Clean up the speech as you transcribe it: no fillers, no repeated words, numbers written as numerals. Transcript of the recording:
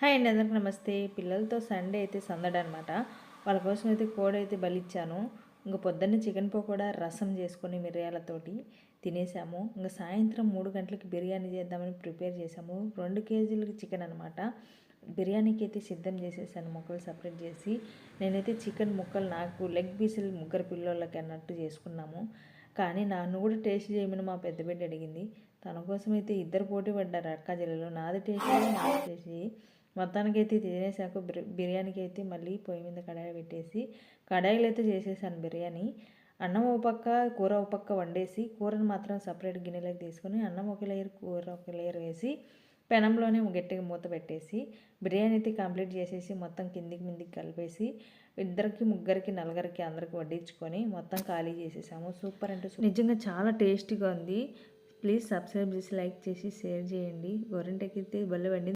Hi అండి, అందరికి నమస్తే. పిల్లలతో సండే అయితే సందడనమాట. వాళ్ళ కోసం అయితే కోడి అయితే బలిచ్చాను. ఇంక పొద్దున్నే చికెన్ పకోడా రసం చేసుకొని మిరియాలతోటి తినేసాము. ఇంక సాయంత్రం 3 గంటలకి బిర్యానీ చేద్దామని ప్రిపేర్ చేసాము. 2 కేజీలకి చికెన్ అనమాట. బిర్యానీకి అయితే సిద్ధం చేసేసాను ముక్కలు సపరేట్ చేసి. నేనైతే చికెన్ ముక్కలు నాకు లెగ్ పీసులు ముగ్గురు పిల్లోళ్ళకి అన్నట్టు చేసుకున్నాము. కానీ నన్ను కూడా టేస్ట్ చేయమని మా పెద్ద బిడ్డ అడిగింది. తన కోసం అయితే ఇద్దరు పోటీ పడ్డారు అక్క చెల్లెలు. నాది టేస్ట్ చేయి, నాది టేస్ట్ చేయి. మొత్తానికి అయితే తినేసాక బిర్యానీకి అయితే మళ్ళీ పొయ్యి మీద కడాయి పెట్టేసి కడాయిలో అయితే చేసేసాను బిర్యానీ. అన్నం ఒక పక్క కూర ఒక పక్క వండేసి కూరను మాత్రం సపరేట్ గిన్నెలోకి తీసుకొని అన్నం ఒక లేయర్ కూర ఒక లేయర్ వేసి పెనంలోనే గట్టిగా మూత పెట్టేసి బిర్యానీ అయితే కంప్లీట్ చేసేసి మొత్తం కిందికి మిందికి కలిపేసి ఇద్దరికి ముగ్గురికి నలుగురికి అందరికి వడ్డించుకొని మొత్తం ఖాళీ చేసేసాము. సూపర్ అంటే నిజంగా చాలా టేస్టీగా ఉంది. ప్లీజ్ సబ్స్క్రైబ్ చేసి లైక్ చేసి షేర్ చేయండి. గోరింటకి అయితే బల్ల వండి